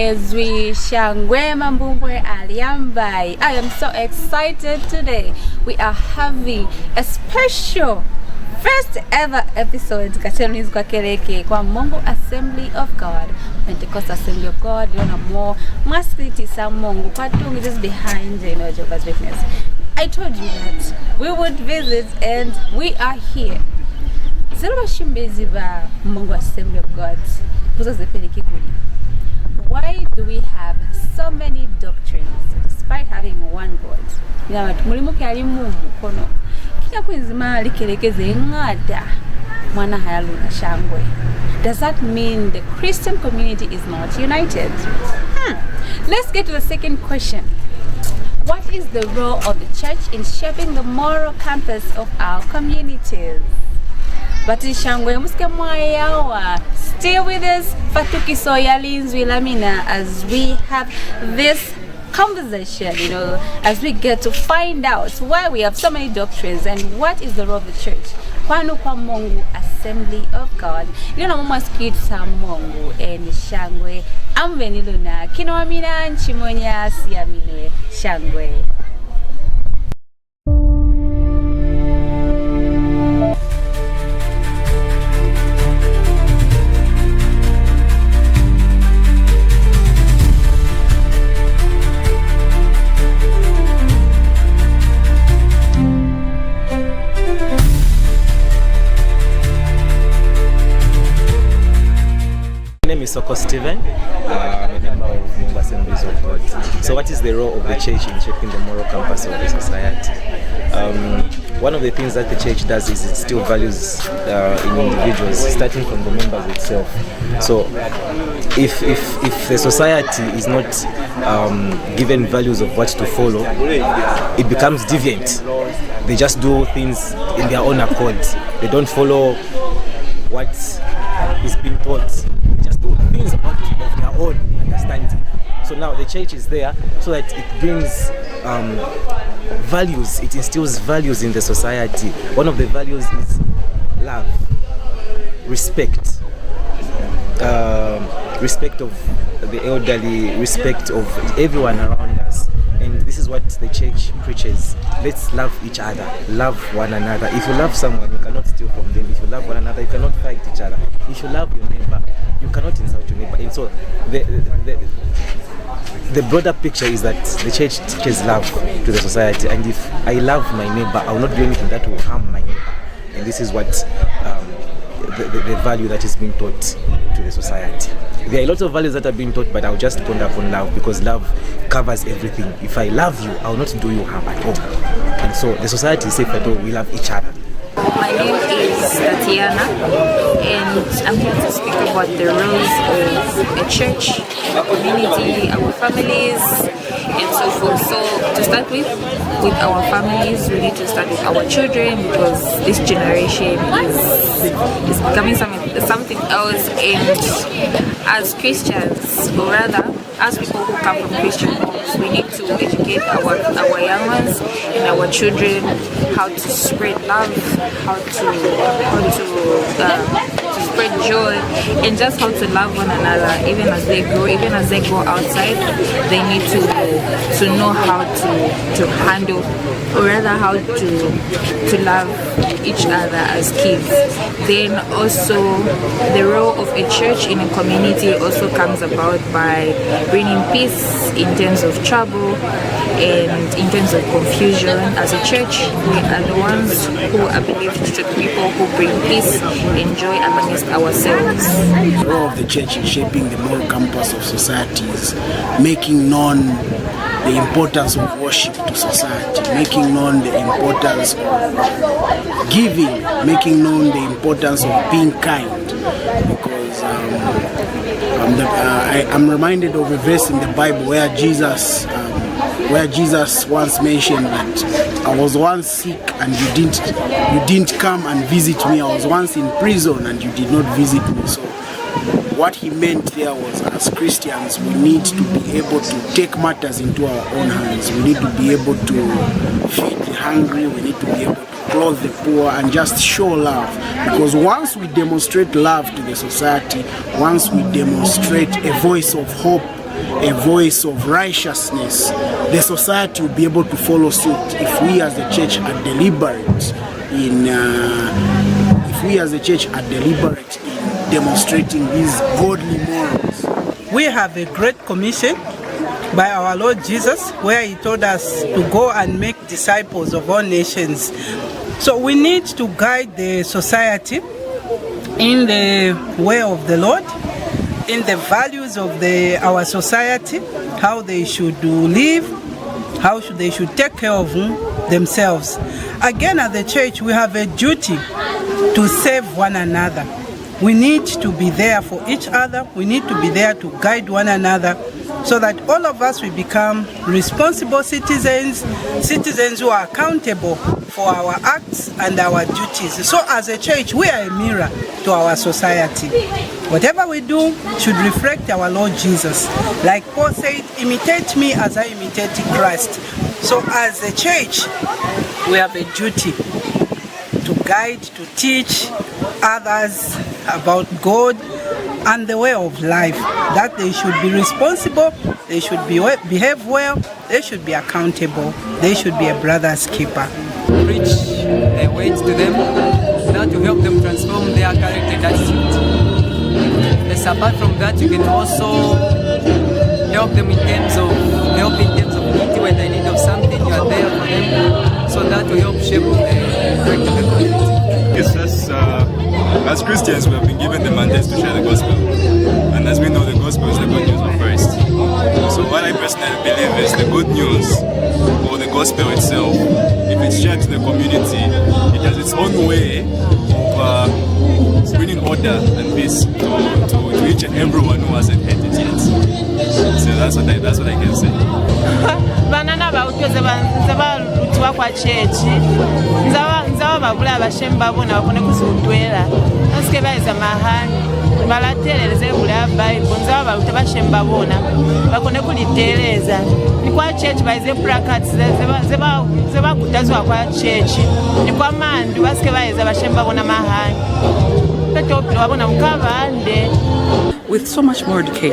Linzwi Aliambai. I am so excited today. We are having a special first ever episode Kachelni's kwa Keleke kwa Mungu Assembly of God, Pentecost Assembly of God. You know more maskriti sa Mungu Patungi just behind Jehovah's Witness. I told you that we would visit and we are here. Zilba shimbezi ba Mungu Assembly of God. Why do we have so many doctrines despite having one God? Does that mean the Christian community is not united? Let's get to the second question. What is the role of the church in shaping the moral compass of our communities? Still with us, Fatukiso ya Linzwi La Mina, as we have this conversation, as we get to find out why we have so many doctrines and what is the role of the church. Kwanu kwa Mungu Assembly of God. Mama skit sa Mungu and Shangwe. Amveniluna kino Mina nchimonya siaminwe Shangwe. My name is Soko Steven. I'm a member of Mungu Assemblies of God. So what is the role of the church in shaping the moral compass of the society? One of the things that the church does is it still values in individuals, starting from the members itself. So if the society is not given values of what to follow, it becomes deviant. They just do things in their own accord. They don't follow what is being taught. Just do things of their own understanding. So now the church is there so that it brings values, it instills values in the society. One of the values is love, respect, respect of the elderly, respect of everyone around us. And this is what the church preaches. Let's love each other, love one another. If you love someone, you cannot steal from them. If you love one another, you cannot fight each other. If you love your neighbor, you cannot insult your neighbor. And so the broader picture is that the church teaches love to the society. And if I love my neighbor, I will not do anything that will harm my neighbor. And this is what the value that is being taught to the society. There are lots of values that are being taught, but I'll just put upon love, because love covers everything. If I love you, I will not do you harm at all. And so the society is safe at all. We love each other. My name is Tatiana, and I'm here to speak about the roles of a church, a community, our families, and so forth. So to start with our families, we need to start with our children, because this generation is becoming something else. And as Christians, or rather as people who come from Christian homes, we need to educate our young ones and our children how to spread love, how to spread joy, and just how to love one another. Even as they grow, even as they go outside, they need to know how to handle, or rather how to love each other as kids. Then also the role of a church in a community also comes about by bringing peace in terms of trouble and in terms of confusion. As a church, we are the ones who are believed to be people who bring peace and joy amongst ourselves. The role of the church in shaping the moral compass of society is making known the importance of worship to society, making known the importance of giving, making known the importance of being kind. Because I'm reminded of a verse in the Bible where Jesus once mentioned that I was once sick and you didn't come and visit me. I was once in prison and you did not visit me. So what he meant there was, as Christians, we need to be able to take matters into our own hands. We need to be able to feed the hungry. We need to be able to clothe the poor and just show love. Because once we demonstrate love to the society, once we demonstrate a voice of hope a voice of righteousness, the society will be able to follow suit if we as the church are deliberate in demonstrating these godly morals. We have a great commission by our Lord Jesus, where he told us to go and make disciples of all nations. So we need to guide the society in the way of the Lord, in the values of our society, how they should live, how they should take care of themselves. Again, at the church, we have a duty to save one another. We need to be there for each other. We need to be there to guide one another, so that all of us will become responsible citizens who are accountable for our acts and our duties. So as a church, we are a mirror to our society. Whatever we do should reflect our Lord Jesus. Like Paul said, imitate me as I imitate Christ. So as a church, we have a duty to guide, to teach others about God and the way of life, that they should be responsible, they should behave well, they should be accountable, they should be a brother's keeper. Preach a word to them, that to help them transform their character and attitude. Yes, apart from that, you can also help them in terms of need. When they need of something, you are there for them, so that will help shape the character of the community. Yes, as Christians, we have been given the mandate to share the gospel, and as we know, the gospel is the good news of Christ. So what I personally believe is the good news, or the gospel itself, if it's shared to the community, it has its own way of bringing order and peace to each and everyone who hasn't heard it yet. So that's what I can say. Banana bautoze banzaba kwa chechi nzaba babula abashemba bona bakone kuzundwela nasike bayiza mahani balatereleze bula Bible nzaba baluta bashemba bona bakone kuliteleza ni kwa chechi bayize placards zeba kutazwa kwa chechi ni kwa mandu basike bayiza bashemba bona mahani petopilo babona mukabande. With so much more decay,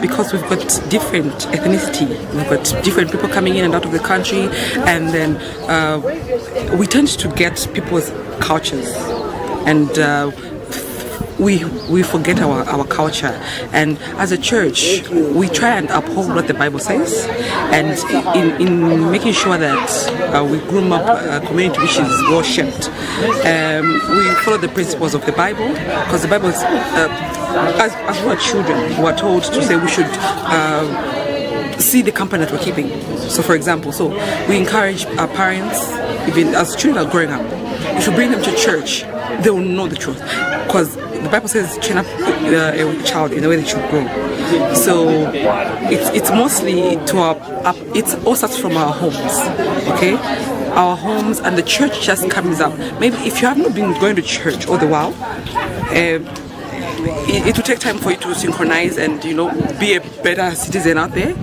because we've got different ethnicity, we've got different people coming in and out of the country, and then we tend to get people's cultures, and we forget our culture. And as a church, we try and uphold what the Bible says, and in making sure that we groom up a community which is well shaped. We follow the principles of the Bible, because the Bible is, as we are children, we are told to say we should see the company that we're keeping. So for example, we encourage our parents, even as children are growing up, if you bring them to church, they will know the truth, because the Bible says train up a child in the way they should grow. So it's mostly it all starts from our homes, okay? Our homes, and the church just comes up. Maybe if you have not been going to church all the while, it will take time for you to synchronize and be a better citizen out there.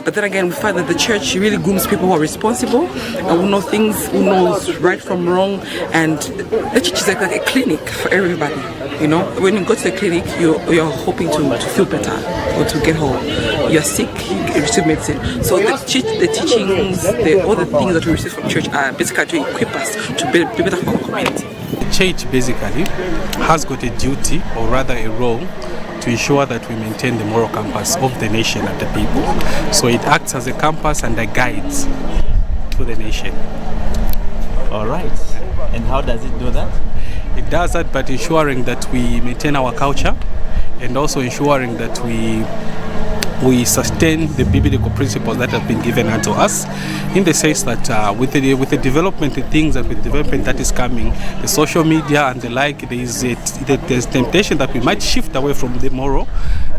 But then again, we find that the church really grooms people who are responsible, who know things, who knows right from wrong, and the church is like a clinic for everybody. When you go to the clinic, you're hoping to feel better or to get home. You're sick, you receive medicine. So the teachings, all the things that we receive from church are basically to equip us to be better for our community. Church basically has got a duty, or rather a role, to ensure that we maintain the moral compass of the nation and the people. So it acts as a compass and a guide to the nation. All right. And how does it do that? It does that by ensuring that we maintain our culture, and also ensuring that we sustain the biblical principles that have been given unto us, in the sense that with the development, the things that with development that is coming, the social media and the like, there's temptation that we might shift away from the moral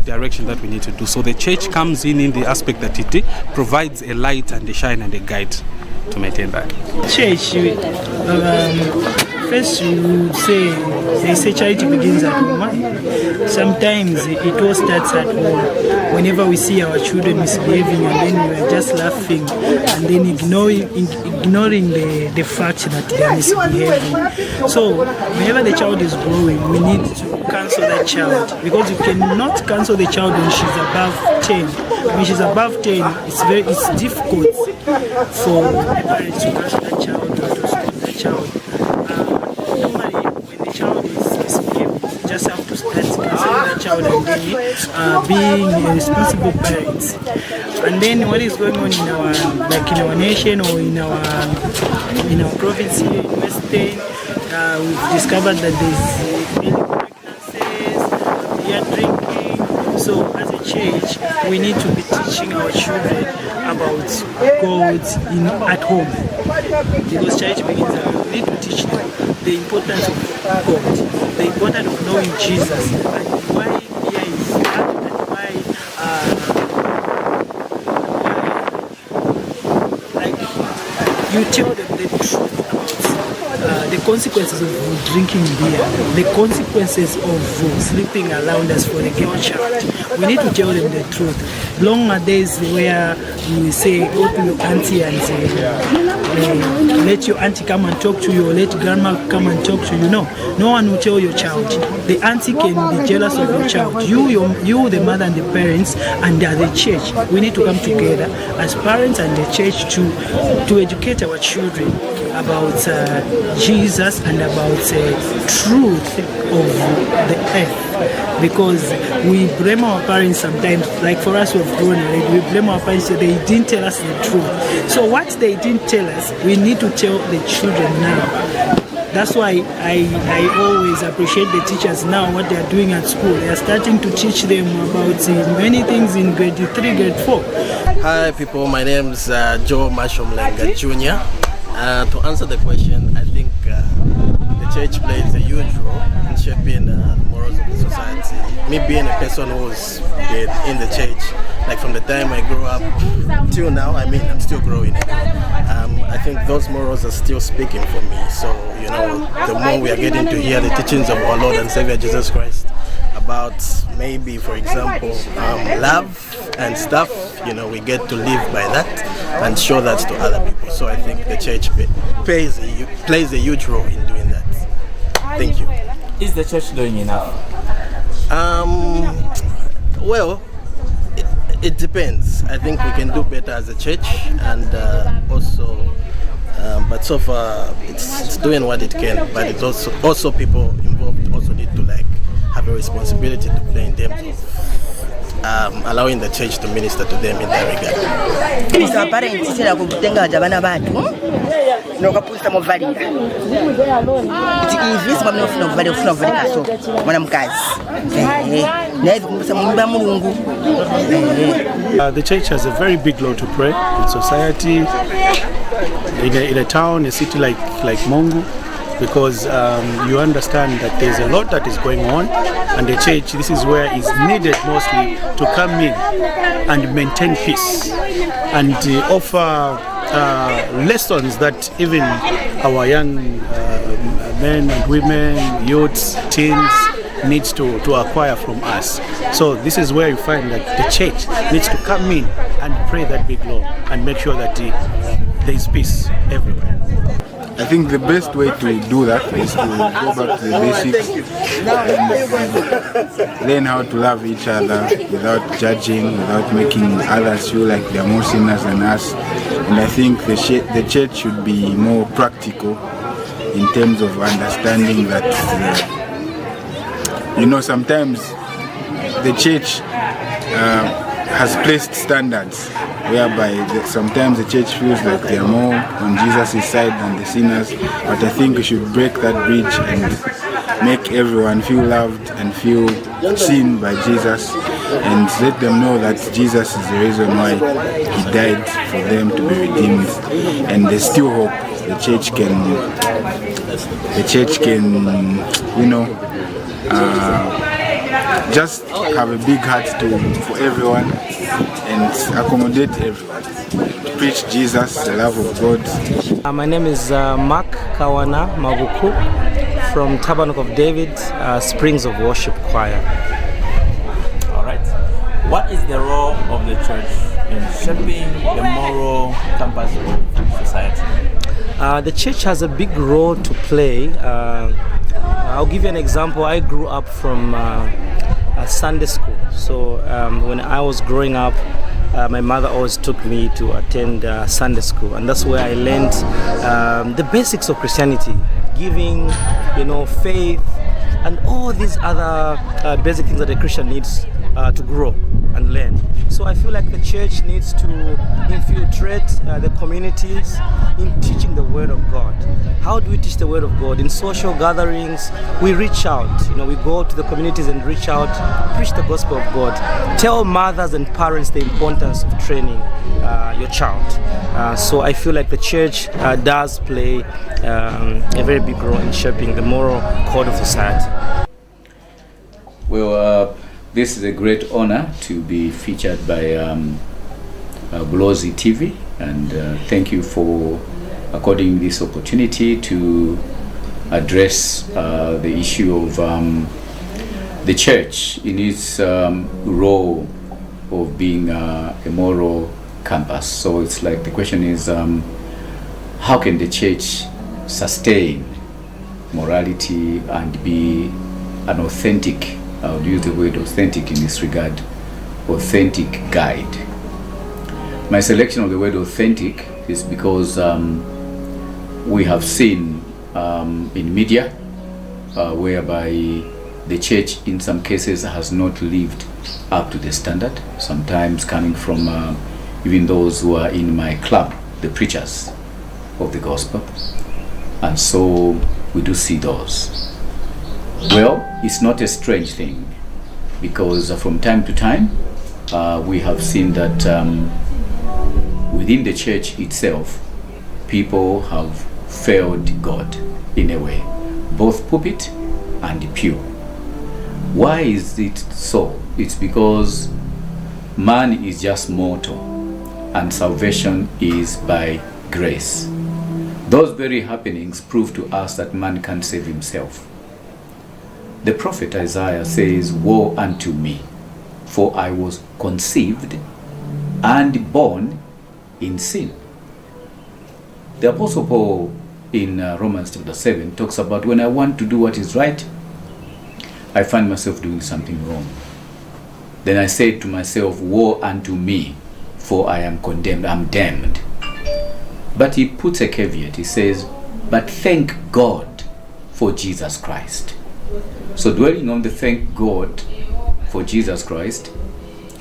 direction that we need to do. So the church comes in the aspect that it provides a light and a shine and a guide to maintain that. Church, first we would say they say charity begins at home. Sometimes it all starts at home. Whenever we see our children misbehaving, and then we are just laughing and then ignoring the fact that they are misbehaving. So whenever the child is growing, we need to cancel that child, because you cannot cancel the child when she's above 10. When she's above 10, it's difficult for the parents to cancel that child or to stop that child. Normally, when the child is misbehaving, you just have to start canceling that child and then being a responsible parent. And then what is going on in our nation or in our province here in Western, we've discovered that there's early pregnancies, beer drinking. So as a church, we need to be teaching our children about God at home, because church begins at home. We need to teach them the importance of God, the importance of knowing Jesus, and why beer is bad, and why you tell them the truth about the consequences of drinking beer, the consequences of sleeping around us for the girl child. We need to tell them the truth. Long are days where we say, go to your auntie and say, let your auntie come and talk to you, or let grandma come and talk to you. No one will tell your child. The auntie can be jealous of your child. You, the mother and the parents, and the church, we need to come together as parents and the church to educate our children about Jesus and about truth of the earth, because we blame our parents sometimes. Like for us who have grown already, we blame our parents that they didn't tell us the truth. So what they didn't tell us, we need to tell the children now. That's why I always appreciate the teachers now, what they are doing at school. They are starting to teach them about many things in grade 3, grade 4. Hi people, my name is Joe Mashomlenga Jr. To answer the question, I think the church plays a huge role in shaping the morals of the society. Me being a person who's been in the church, like from the time I grew up till now, I mean, I'm still growing. I think those morals are still speaking for me. So, you know, the more we are getting to hear the teachings of our Lord and Savior Jesus Christ about maybe, for example, love and stuff, you know, we get to live by that and show that to other people. So I think the church plays a huge role in doing that. Thank you. Is the church doing enough? Well, it depends. I think we can do better as a church, and also, but so far it's doing what it can. But it's also people involved also need to have a responsibility to play in terms of allowing the church to minister to them in that regard. Mr. Parents tera kutenga jabana bantu nokapusa muvalira kuti ivi simamene ufuna kuvalira so mwana mkazi naye kupusa mumba mulungu. The church has a very big role to play in society, in a town, a city like Mongu, because you understand that there's a lot that is going on, and the church, this is where it's needed mostly to come in and maintain peace and offer lessons that even our young men and women, youths, teens needs to acquire from us. So this is where you find that the church needs to come in and pray that big law and make sure that there is peace everywhere. I think the best way to do that is to go back to the basics and learn how to love each other without judging, without making others feel like they're more sinners than us. And I think the church should be more practical in terms of understanding that, you know, sometimes the church has placed standards whereby sometimes the church feels like they are more on Jesus' side than the sinners, but I think we should break that bridge and make everyone feel loved and feel seen by Jesus, and let them know that Jesus is the reason why he died for them to be redeemed, and there's still hope. The church can, you know, just have a big heart for everyone and accommodate everyone. Preach Jesus, the love of God. My name is Mark Kawana Mabuku from Tabernacle of David, Springs of Worship Choir. All right. What is the role of the church in shaping the moral compass of society? The church has a big role to play I'll give you an example. I grew up from a Sunday school. So when I was growing up, my mother always took me to attend Sunday school, and that's where I learned the basics of Christianity, giving, faith, and all these other basic things that a Christian needs to grow and learn. So I feel like the church needs to infiltrate the communities in teaching the Word of God. How do we teach the Word of God? In social gatherings, we reach out. We go to the communities and reach out, preach the gospel of God, tell mothers and parents the importance of training your child. So I feel like the church does play a very big role in shaping the moral code of society. Well, this is a great honor to be featured by Bulozi TV, and thank you for according this opportunity to address the issue of the church in its role of being a moral campus. So it's like the question is, how can the church sustain morality and be an authentic, I would use the word authentic in this regard, authentic guide. My selection of the word authentic is because we have seen in media whereby the church in some cases has not lived up to the standard, sometimes coming from even those who are in my club, the preachers of the gospel. And so we do see those. Well, it's not a strange thing, because from time to time we have seen that within the church itself, people have failed God in a way, both pulpit and pew. Why is it so? It's because man is just mortal and salvation is by grace. Those very happenings prove to us that man can't save himself. The prophet Isaiah says, "Woe unto me, for I was conceived and born in sin." The Apostle Paul in Romans chapter 7 talks about, when I want to do what is right, I find myself doing something wrong. Then I say to myself, "Woe unto me, for I am condemned, I'm damned." But he puts a caveat. He says, "But thank God for Jesus Christ." So dwelling on the thank God for Jesus Christ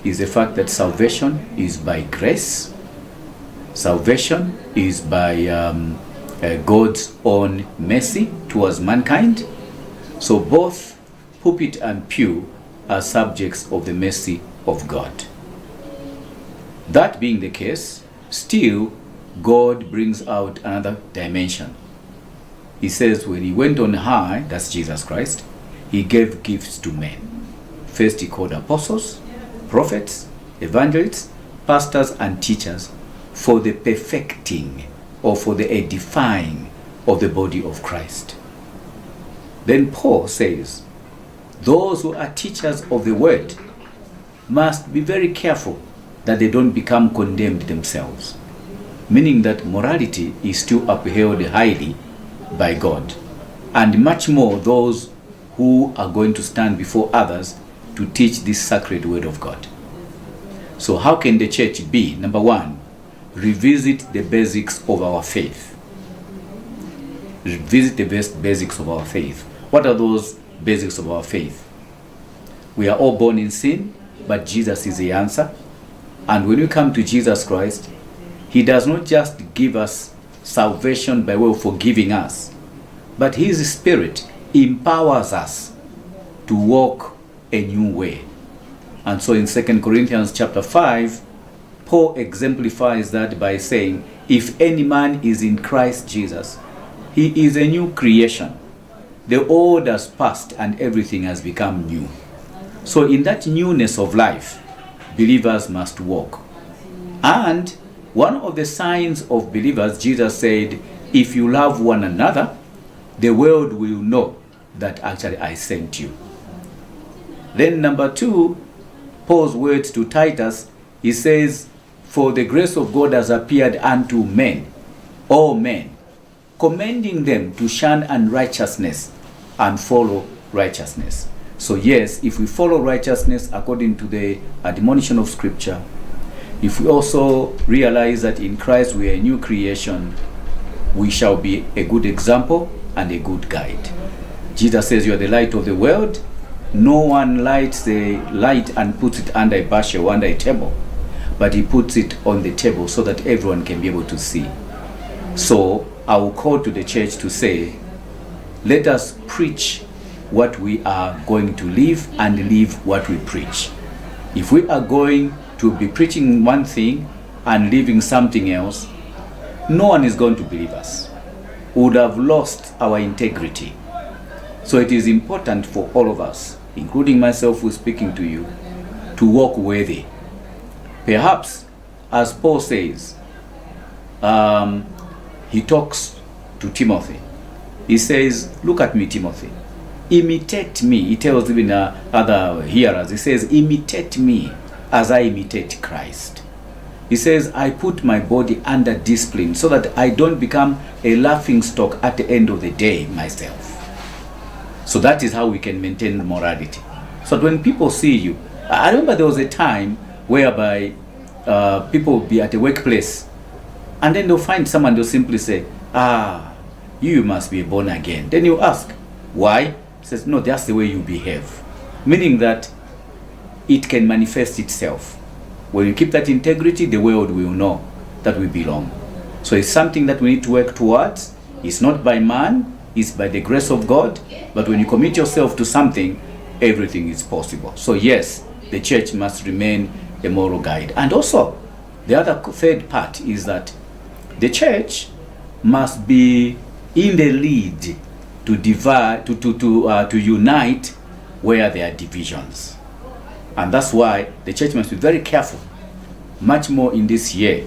is the fact that salvation is by grace. Salvation is by God's own mercy towards mankind. So both pulpit and pew are subjects of the mercy of God. That being the case, still God brings out another dimension. He says when he went on high, that's Jesus Christ, he gave gifts to men. First he called apostles, prophets, evangelists, pastors and teachers for the perfecting or for the edifying of the body of Christ. Then Paul says, those who are teachers of the word must be very careful that they don't become condemned themselves. Meaning that morality is still upheld highly by God. And much more those who are going to stand before others to teach this sacred word of God. So how can the church be? Number one, revisit the basics of our faith. Revisit the basics of our faith. What are those basics of our faith? We are all born in sin, but Jesus is the answer. And when we come to Jesus Christ, he does not just give us salvation by way of forgiving us, but his Spirit empowers us to walk a new way. And so in 2 Corinthians chapter 5, Paul exemplifies that by saying, if any man is in Christ Jesus, he is a new creation. The old has passed and everything has become new. So in that newness of life, believers must walk. And one of the signs of believers, Jesus said, if you love one another, the world will know that actually I sent you. Then number two, Paul's words to Titus, he says, for the grace of God has appeared unto men, all men, commending them to shun unrighteousness and follow righteousness. So yes, if we follow righteousness according to the admonition of Scripture, if we also realize that in Christ we are a new creation, we shall be a good example and a good guide. Jesus says, you are the light of the world. No one lights the light and puts it under a bushel or under a table, but he puts it on the table so that everyone can be able to see. So I will call to the church to say, let us preach what we are going to live and live what we preach. If we are going to be preaching one thing and living something else, no one is going to believe us. We would have lost our integrity. So it is important for all of us, including myself who is speaking to you, to walk worthy. Perhaps, as Paul says, he talks to Timothy. He says, look at me, Timothy. Imitate me. He tells even other hearers, he says, imitate me as I imitate Christ. He says, I put my body under discipline so that I don't become a laughing stock at the end of the day myself. So that is how we can maintain morality. So that when people see you, I remember there was a time whereby people would be at a workplace and then they'll find someone, they'll simply say, you must be born again. Then you ask, why? He says, no, that's the way you behave. Meaning that it can manifest itself. When you keep that integrity, the world will know that we belong. So it's something that we need to work towards. It's not by man, it's by the grace of God. But when you commit yourself to something, everything is possible. So yes, the church must remain a moral guide. And also, the other third part is that the church must be in the lead to divide, to unite where there are divisions. And that's why the church must be very careful, much more in this year.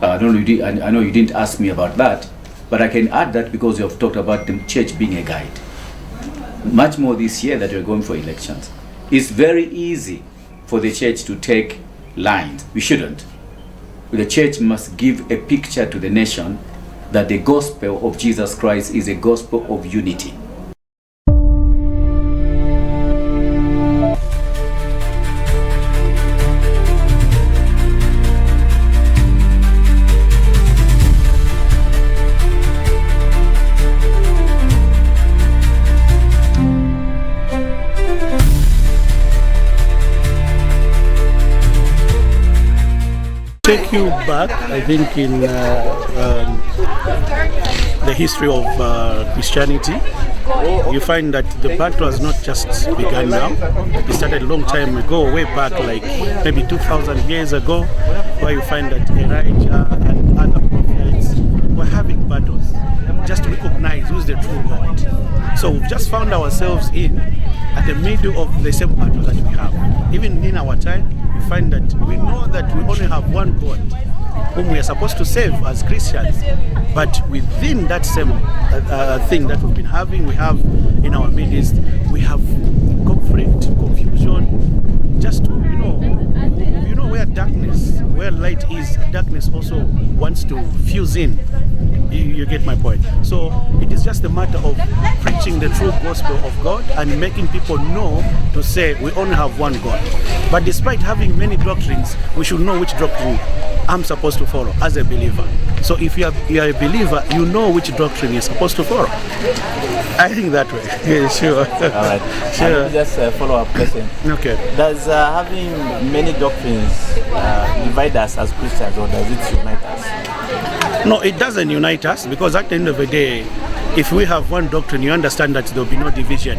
I know you didn't ask me about that, but I can add that because you have talked about the church being a guide. Much more this year that we're going for elections. It's very easy for the church to take lines. We shouldn't. The church must give a picture to the nation that the gospel of Jesus Christ is a gospel of unity. Take you back, I think, in the history of Christianity. You find that the battle has not just begun now. It started a long time ago, way back, like maybe 2,000 years ago, where you find that Elijah and other prophets were having battles just to recognize who's the true God. So we've just found ourselves at the middle of the same battle that we have. Even in our time, we find that we know that we only have one God whom we are supposed to serve as Christians, but within that same thing that we've been having, we have in our midst, we have conflict, confusion, just to, where darkness, where light is, darkness also wants to fuse in. You get my point. So it is just a matter of preaching the true gospel of God and making people know to say we only have one God. But despite having many doctrines, we should know which doctrine I'm supposed to follow as a believer. So if you are a believer, you know which doctrine you're supposed to follow. I think that way. Yeah, sure. All right. Sure. Just a follow-up question. Okay. Does having many doctrines divide us as Christians, or does it unite us? No, it doesn't unite us, because at the end of the day, if we have one doctrine, you understand that there will be no division.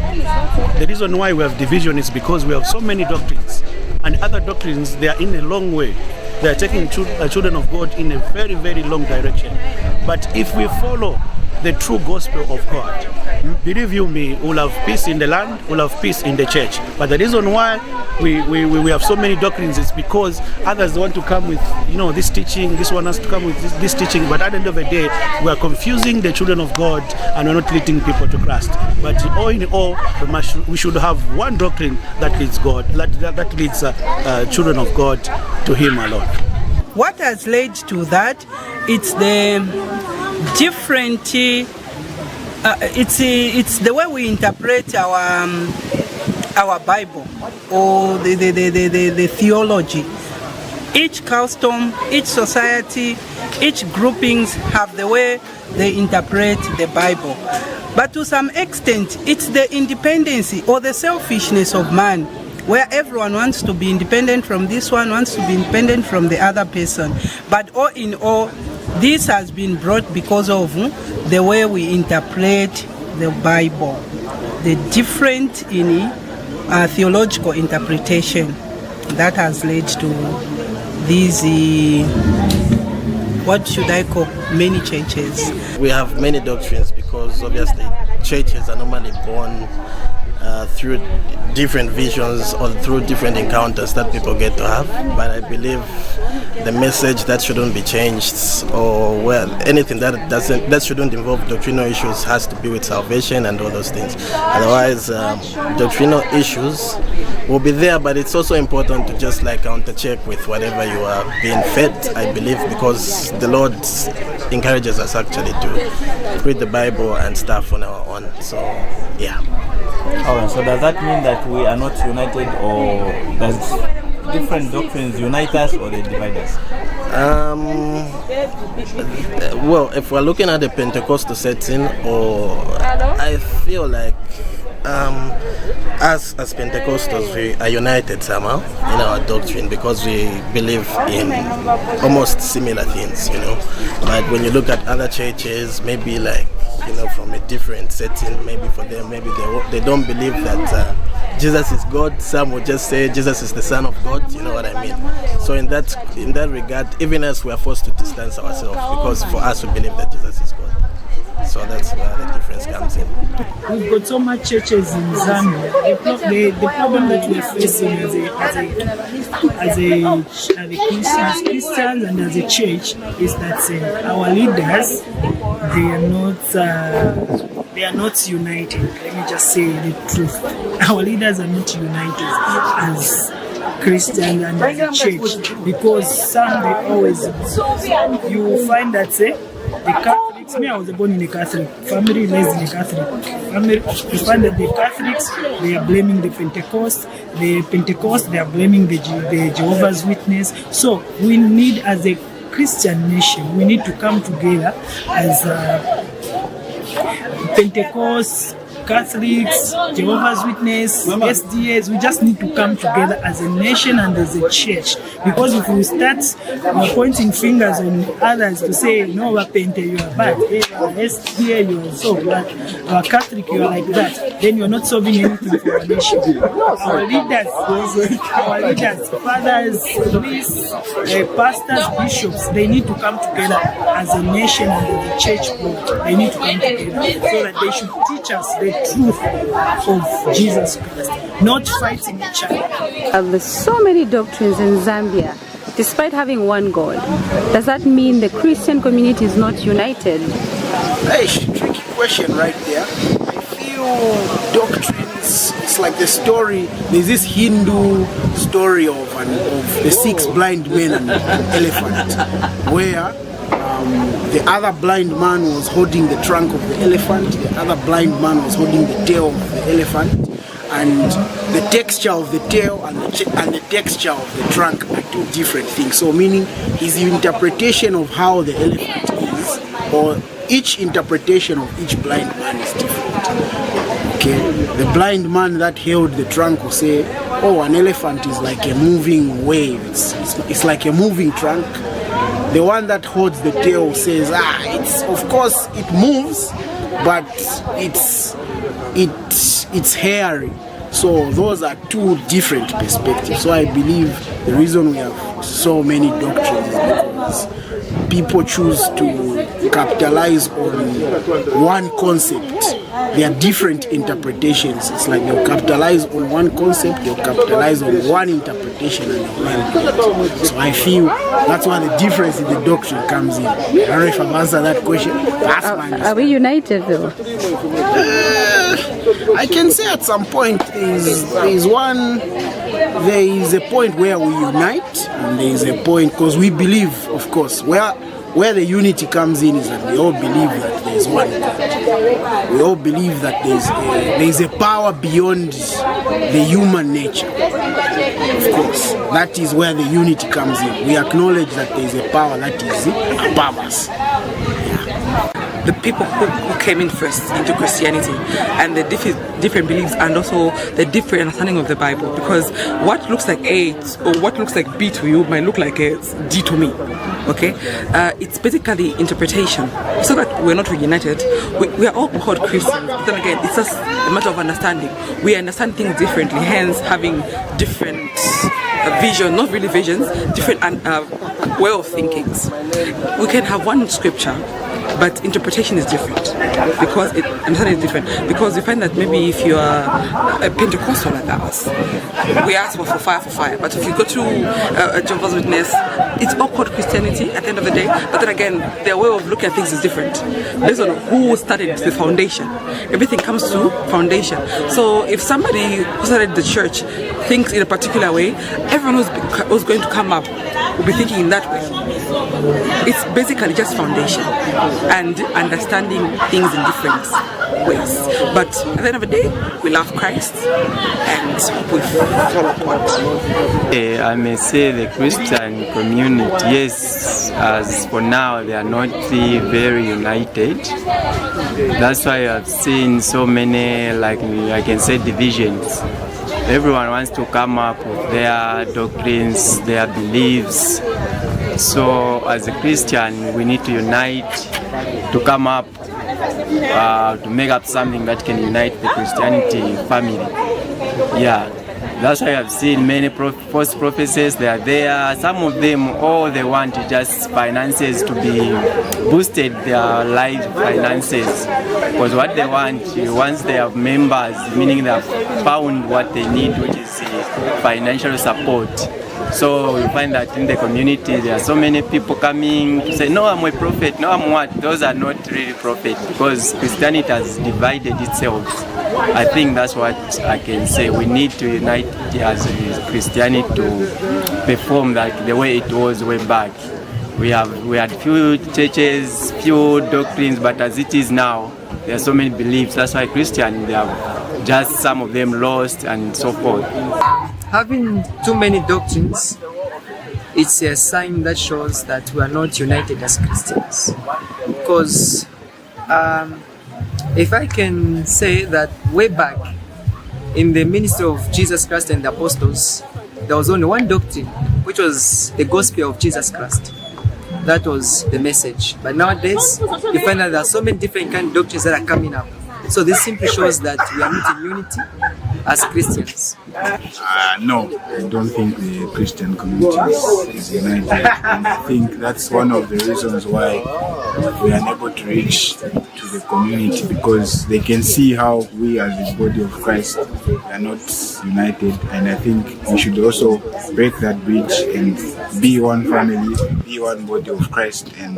The reason why we have division is because we have so many doctrines, and other doctrines, they are in a long way. They are taking children of God in a very, very long direction. But if we follow the true gospel of God, believe you me, we'll have peace in the land, we'll have peace in the church. But the reason why we have so many doctrines is because others want to come with this teaching, this one has to come with this teaching, but at the end of the day we are confusing the children of God and we're not leading people to Christ. But all in all, we should have one doctrine that leads God, that leads children of God to Him alone. What has led to that? It's the different It's the way we interpret our Bible or the theology. Each custom, each society, each groupings have the way they interpret the Bible. But to some extent, it's the independency or the selfishness of man, where everyone wants to be independent from this one, wants to be independent from the other person. But all in all, this has been brought because of the way we interpret the Bible, the different in theological interpretation that has led to these, what should I call, many churches. We have many doctrines because obviously churches are normally born through different visions or through different encounters that people get to have. But I believe the message that shouldn't be changed, or well, anything that shouldn't involve doctrinal issues has to be with salvation and all those things. Otherwise, doctrinal issues will be there, but it's also important to just like counter-check with whatever you are being fed, I believe, because the Lord encourages us actually to read the Bible and stuff on our own. So, yeah. Alright, so does that mean that we are not united, or does different doctrines unite us or they divide us? Well, if we're looking at the Pentecostal setting, or I feel like as Pentecostals, we are united somehow in our doctrine because we believe in almost similar things, you know. But when you look at other churches, maybe like, you know, from a different setting, maybe for them, maybe they don't believe that Jesus is God. Some will just say Jesus is the Son of God, you know what I mean? So in that regard, even us, we are forced to distance ourselves because for us, we believe that Jesus is God. So that's where the difference comes in. We've got so much churches in Zambia. The problem that we're facing as Christians and as a church is that our leaders, they are not united. Let me just say the truth. Our leaders are not united as Christians and as a church, because some they always, you find that the Catholics, me I was born in a Catholic family, raised in a Catholic family. You find that the Catholics, they are blaming the Pentecost, they are blaming the Jehovah's Witness. So we need, as a Christian nation, we need to come together as Pentecost, Catholics, Jehovah's Witness, SDAs. We just need to come together as a nation and as a church, because if we start pointing fingers on others to say, no, we're Pente, you are bad, SDA, you are so bad, our Catholic, you are like that, then you're not solving anything for our nation. Our leaders, fathers, priests, pastors, bishops, they need to come together as a nation and as a church board. They need to come together so that they should teach us the truth of Jesus Christ, not fighting each other. There's so many doctrines in Zambia, despite having one God. Does that mean the Christian community is not united? Hey, tricky question right there. I feel doctrines, it's like the story, there's this Hindu story of the 6 blind men and an elephant, where the other blind man was holding the trunk of the elephant, the other blind man was holding the tail of the elephant, and the texture of the tail and the texture of the trunk are 2 different things. So meaning his interpretation of how the elephant is, or each interpretation of each blind man is different. Okay, the blind man that held the trunk will say, oh, an elephant is like a moving wave, it's like a moving trunk. The one that holds the tail says, it's, of course it moves, but it's hairy. So those are 2 different perspectives. So I believe the reason we have so many doctrines is because people choose to capitalize on one concept. There are different interpretations. It's like they'll capitalize on one concept, they'll capitalize on one interpretation, and they'll run with it. So I feel that's why the difference in the doctrine comes in. I don't know if I've answered that question. Are we united though? I can say at some point there is a point where we unite, and there is a point, because we believe, of course, where where the unity comes in is that we all believe that there is one God. We all believe that there is a power beyond the human nature. Of course, that is where the unity comes in. We acknowledge that there is a power that is above us. The people who came in first into Christianity and the different beliefs and also the different understanding of the Bible, because what looks like A or what looks like B to you might look like a D to me. Okay, it's basically interpretation. So that we're not reunited. We are all called Christians, but then again, it's just a matter of understanding. We understand things differently, hence having different vision, not really visions, different way of thinkings. We can have one scripture, but interpretation is different because understanding is different. Because we find that maybe if you are a Pentecostal like us, we ask for fire. But if you go to a Jehovah's Witness, it's all called Christianity at the end of the day. But then again, their way of looking at things is different based on who started the foundation. Everything comes to foundation. So if somebody who started the church thinks in a particular way, everyone who's going to come up will be thinking in that way. It's basically just foundation and understanding things in different ways. But at the end of the day, we love Christ and we follow God. I may say the Christian community, yes, as for now, they are not very united. That's why I've seen so many, like I can say, divisions. Everyone wants to come up with their doctrines, their beliefs. So as a Christian, we need to unite to come up, to make up something that can unite the Christianity family. Yeah, that's why I've seen many false prophecies. They are there. Some of them, all they want is just finances to be boosted, their life finances. Because what they want, once they have members, meaning they have found what they need, which is financial support. So you find that in the community there are so many people coming to say, no, I'm a prophet, no, I'm what? Those are not really prophets, because Christianity has divided itself. I think that's what I can say. We need to unite as Christianity to perform that the way it was way back. We had few churches, few doctrines, but as it is now, there are so many beliefs. That's why Christians, they have just some of them lost and so forth. Having too many doctrines, it's a sign that shows that we are not united as Christians. Because if I can say that way back in the ministry of Jesus Christ and the apostles, there was only one doctrine, which was the gospel of Jesus Christ. That was the message. But nowadays, you find that there are so many different kind of doctrines that are coming up. So this simply shows that we are not in unity as Christians. No, I don't think the Christian community is united. And I think that's one of the reasons why we are unable to reach to the community, because they can see how we as the body of Christ are not united. And I think we should also break that bridge and be one family, be one body of Christ, and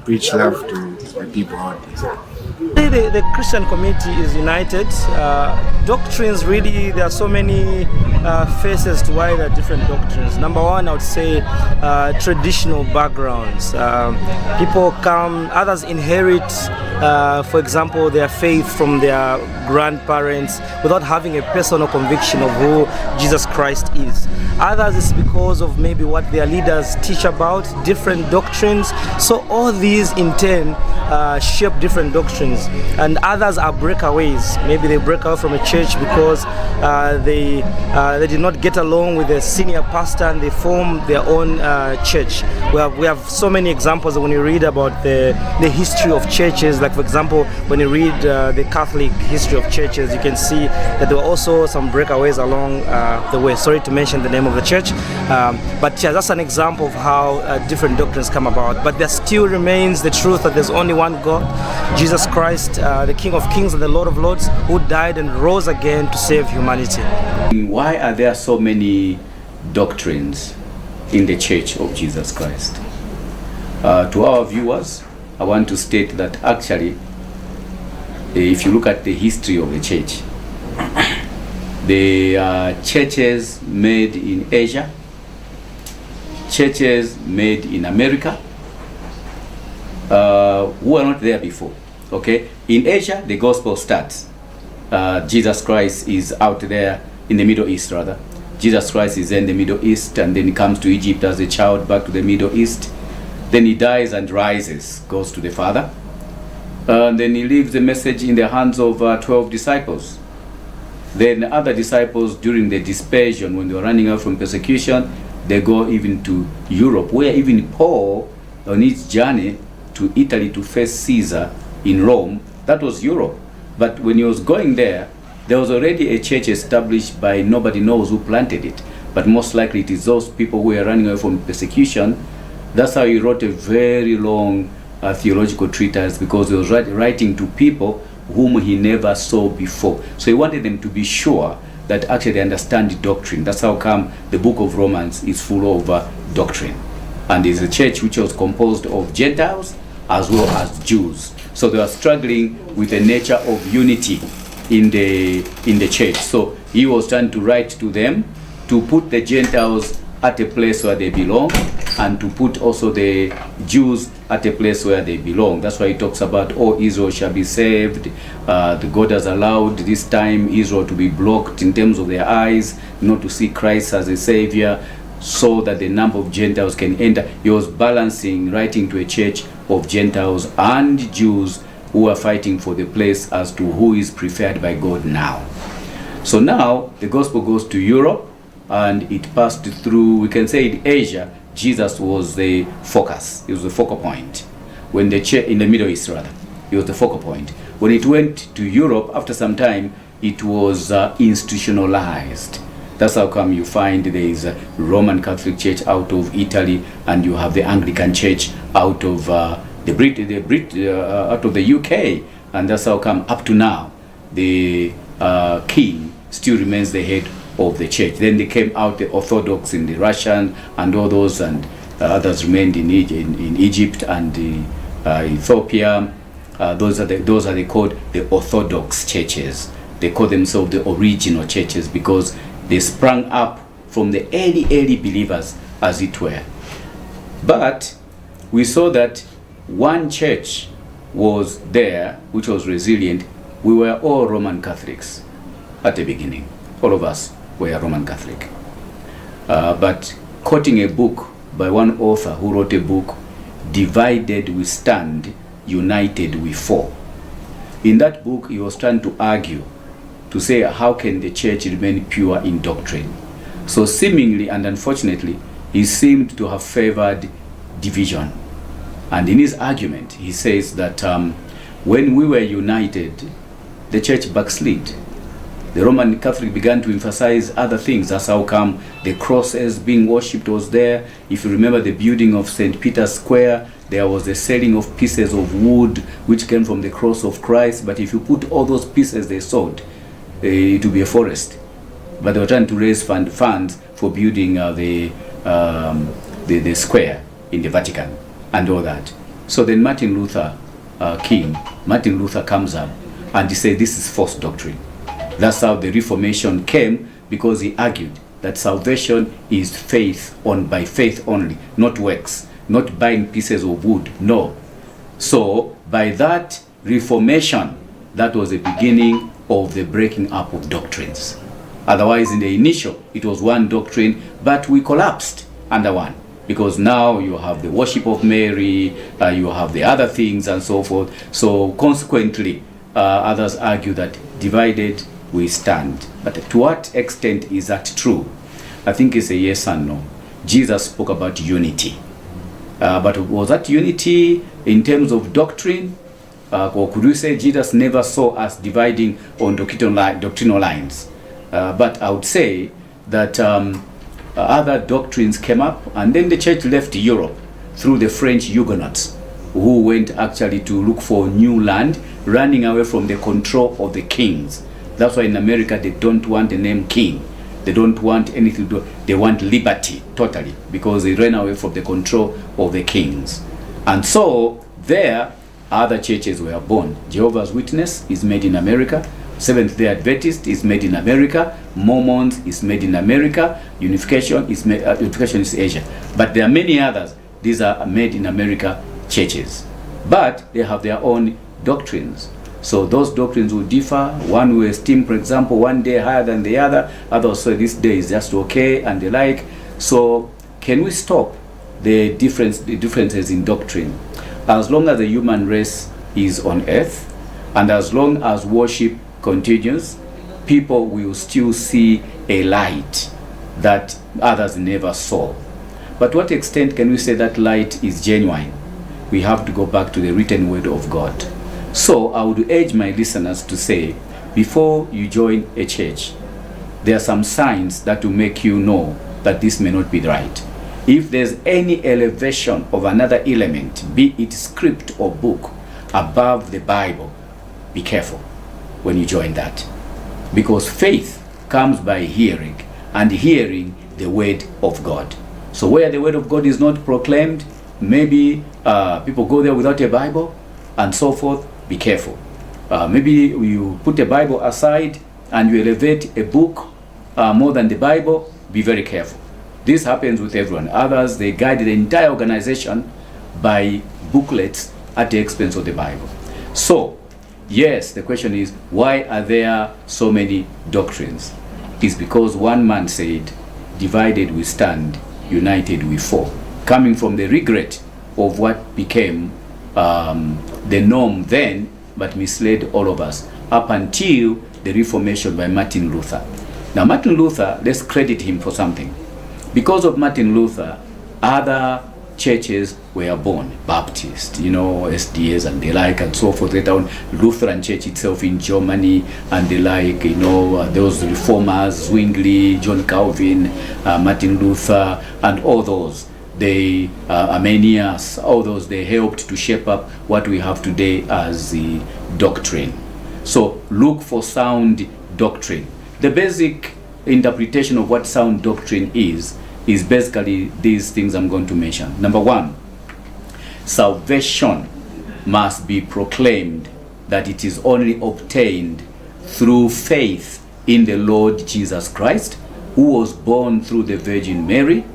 preach love to the people out there. The Christian community is united. Doctrines, really, there are so many faces to why there are different doctrines. Number one, I would say traditional backgrounds. People come, others inherit, for example, their faith from their grandparents without having a personal conviction of who Jesus Christ is. Others is because of maybe what their leaders teach about, different doctrines. So all these in turn shape different doctrines. And others are breakaways. Maybe they break out from a church because they did not get along with the senior pastor and they form their own church. We have so many examples when you read about the history of churches. Like for example, when you read the Catholic history of churches, you can see that there were also some breakaways along the way. Sorry to mention the name of the church, but yeah, that's an example of how different doctrines come about. But there still remains the truth that there's only one God, Jesus Christ, the King of Kings and the Lord of Lords, who died and rose again to save humanity. Why are there so many doctrines in the Church of Jesus Christ? To our viewers, I want to state that actually, if you look at the history of the church, the churches made in Asia, churches made in America, who are not there before. Okay, in Asia, the gospel starts. Jesus Christ is out there in the Middle East, rather. Jesus Christ is in the Middle East, and then he comes to Egypt as a child, back to the Middle East. Then he dies and rises, goes to the Father. And then he leaves the message in the hands of 12 disciples. Then other disciples, during the dispersion, when they were running out from persecution, they go even to Europe, where even Paul, on his journey to Italy to face Caesar in Rome, that was Europe. But when he was going there, there was already a church established by nobody knows who planted it. But most likely it is those people who were running away from persecution. That's how he wrote a very long theological treatise, because he was writing to people whom he never saw before. So he wanted them to be sure that actually they understand the doctrine. That's how come the book of Romans is full of doctrine. And it's a church which was composed of Gentiles as well as Jews. So they were struggling with the nature of unity in the church. So he was trying to write to them to put the Gentiles at a place where they belong, and to put also the Jews at a place where they belong. That's why he talks about, oh, Israel shall be saved. The God has allowed this time Israel to be blocked in terms of their eyes, not to see Christ as a savior, so that the number of Gentiles can enter. He was balancing, writing to a church of Gentiles and Jews who are fighting for the place as to who is preferred by God now. So now the gospel goes to Europe, and it passed through, we can say in Asia, Jesus was the focus. He was the focal point. When the church in the Middle East, rather, he was the focal point. When it went to Europe, after some time, it was institutionalized. That's how come you find there is a Roman Catholic Church out of Italy, and you have the Anglican Church out of out of the UK, and that's how come up to now the king still remains the head of the church. Then they came out the Orthodox in the Russian and all those, and others remained in Egypt and Ethiopia. Those are they called the Orthodox churches. They call themselves the original churches because they sprang up from the early believers, as it were. But we saw that one church was there which was resilient. We were all Roman Catholics at the beginning. All of us were Roman Catholic. But quoting a book by one author who wrote a book, Divided We Stand, United We Fall. In that book, he was trying to argue, to say how can the church remain pure in doctrine. So seemingly and unfortunately, he seemed to have favored division. And in his argument, he says that when we were united, the church backslid. The Roman Catholic began to emphasize other things. That's how come the crosses being worshipped was there. If you remember the building of St. Peter's Square, there was the selling of pieces of wood which came from the cross of Christ. But if you put all those pieces they sold, it would be a forest. But they were trying to raise funds for building the square in the Vatican and all that. So then Martin Luther comes up and he said this is false doctrine. That's how the Reformation came, because he argued that salvation is by faith only, not works, not buying pieces of wood, no. So by that Reformation, that was the beginning of the breaking up of doctrines. Otherwise, in the initial, it was one doctrine, but we collapsed under one, because now you have the worship of Mary, you have the other things and so forth. So consequently, others argue that divided we stand. But to what extent is that true? I think it's a yes and no. Jesus spoke about unity. But was that unity in terms of doctrine? Or could we say Jesus never saw us dividing on doctrinal lines? But I would say that other doctrines came up, and then the church left Europe through the French Huguenots, who went actually to look for new land, running away from the control of the kings. That's why in America they don't want the name king. They don't want anything to do. They want liberty totally, because they ran away from the control of the kings. And so there other churches were born. Jehovah's Witness is made in America. Seventh-day Adventist is made in America. Mormons is made in America. Unification is Asia. But there are many others. These are made in America churches. but they have their own doctrines. So those doctrines will differ. One will esteem, for example, one day higher than the other. Others say this day is just okay and the like. So can we stop the differences in doctrine? As long as the human race is on earth, and as long as worship continues, people will still see a light that others never saw. But to what extent can we say that light is genuine? We have to go back to the written word of God. So I would urge my listeners to say, before you join a church, there are some signs that will make you know that this may not be right. If there's any elevation of another element, be it script or book, above the Bible, be careful when you join that. Because faith comes by hearing, and hearing the word of God. So where the word of God is not proclaimed, maybe people go there without a Bible and so forth. Be careful. Maybe you put a Bible aside and you elevate a book more than the Bible. Be very careful. This happens with everyone. Others, they guide the entire organization by booklets at the expense of the Bible. So yes, the question is, why are there so many doctrines? It's because one man said, divided we stand, united we fall. Coming from the regret of what became the norm then, but misled all of us, up until the Reformation by Martin Luther. Now Martin Luther, let's credit him for something. Because of Martin Luther, other churches were born, Baptist, SDS and the like and so forth. Later on, Lutheran Church itself in Germany and the like, those reformers, Zwingli, John Calvin, Martin Luther, and all those. They, Arminius, all those, they helped to shape up what we have today as the doctrine. So look for sound doctrine. The basic interpretation of what sound doctrine is basically these things I'm going to mention. Number one, salvation must be proclaimed that it is only obtained through faith in the Lord Jesus Christ, who was born through the Virgin Mary,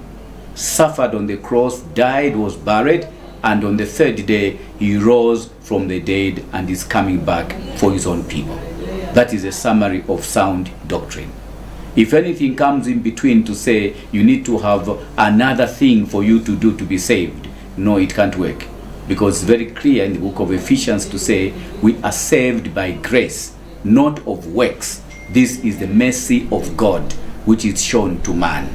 suffered on the cross, died, was buried, and on the third day he rose from the dead and is coming back for his own people. That is a summary of sound doctrine. If anything comes in between to say you need to have another thing for you to do to be saved, no, it can't work. Because it's very clear in the book of Ephesians to say we are saved by grace, not of works. This is the mercy of God which is shown to man.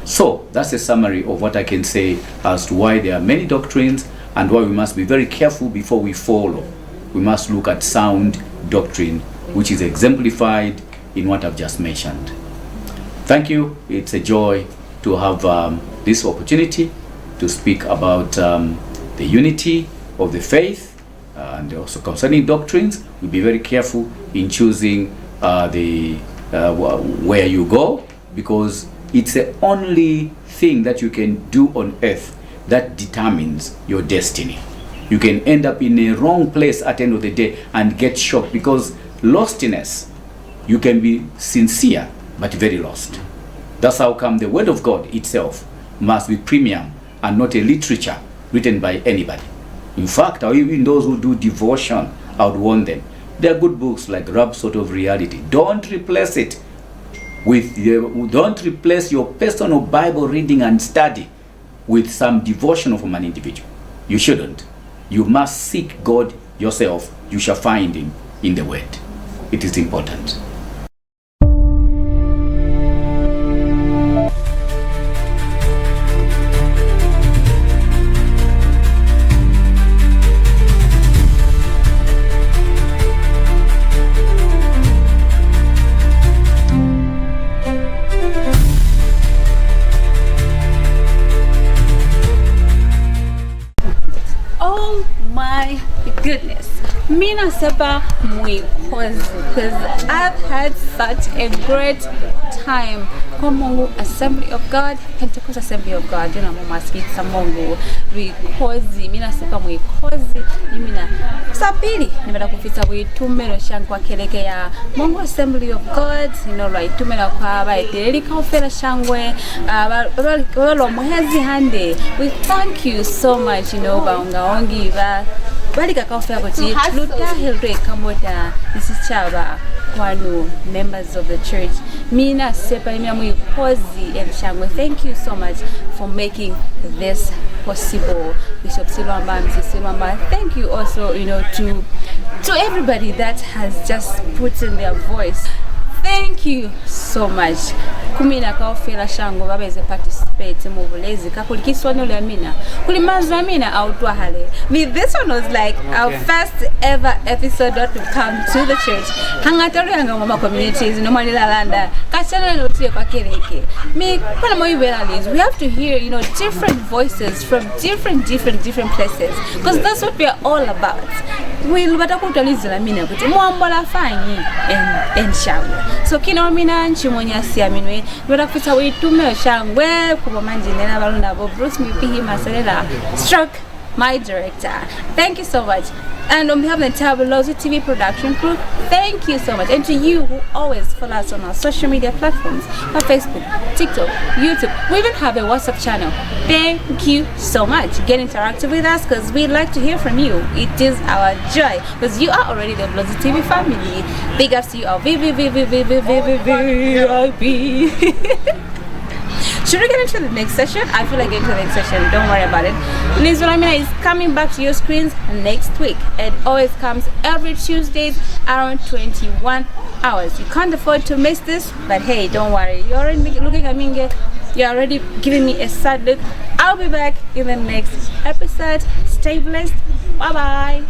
So that's a summary of what I can say as to why there are many doctrines and why we must be very careful before we follow. We must look at sound doctrine, which is exemplified in what I've just mentioned. Thank you. It's a joy to have this opportunity to speak about the unity of the faith and also concerning doctrines. We'll be very careful in choosing where you go, because it's the only thing that you can do on earth that determines your destiny. You can end up in a wrong place at the end of the day and get shocked, because lostness, you can be sincere but very lost. That's how come the word of God itself must be premium and not a literature written by anybody. In fact, even those who do devotion, I would warn them. There are good books like Rhapsody of Reality. Don't replace it with don't replace your personal Bible reading and study with some devotion from an individual. You shouldn't. You must seek God yourself. You shall find him in the word. It is important. Goodness, Mina Seba Mwikozi, because I've had such a great time. Komungu Assembly of God, Pentecost Assembly of God, Maskitsa Mungu, Mwikozi, Mina Seba Mwikozi, Mina Sapili, Nimera Kufisa Witumelo Shankwa Keleke ya Mungu Assembly of God, Itumela Kwa Baitelika Ofela Shangwe, Mwezi Hande. We thank you so much, Baunga Ongiva. balika kaufera kuti lutahilwe kamota nisichaba kwanu members of the church. Mina sepa imyamu Kozi and Shangwe, thank you so much for making this possible. Bishop Silwamba, Mrs. Silwamba, thank you also, to everybody that has just put in their voice. Thank you so much. Kumina kaofela shango babeze participate mu bulezi kakulikiswano lya Mina. Kulimanzwa Mina autwa hale. This one was like our first ever episode that we come to the church. Hangatalo yanga mama communities no mali lalanda. Kachana no tie kwa kereke. Kana moyibela lezi. We have to hear, different voices from different places, because that's what we are all about. We'll batakutaliza la Mina kuti muambola fanyi and shangwe. So kino Mina nchimonya siaminwe batakufisa witume shangwe kuba manjinena balunda bo Bruce Mipihi Masalela Stroke, my director. Thank you so much. And on behalf of the entire Bulozi TV production crew, thank you so much. And to you who always follow us on our social media platforms, on Facebook, TikTok, YouTube. We even have a WhatsApp channel. Thank you so much. Get interactive with us because we'd like to hear from you. It is our joy because you are already the Bulozi TV family. Big ups to you all. VIP. Should we get into the next session? I feel like getting to the next session. Don't worry about it. Linzwi La Mina is coming back to your screens next week. It always comes every Tuesdays around 21 hours. You can't afford to miss this, but hey, don't worry. You're already looking at me. You're already giving me a sad look. I'll be back in the next episode. Stay blessed. Bye-bye.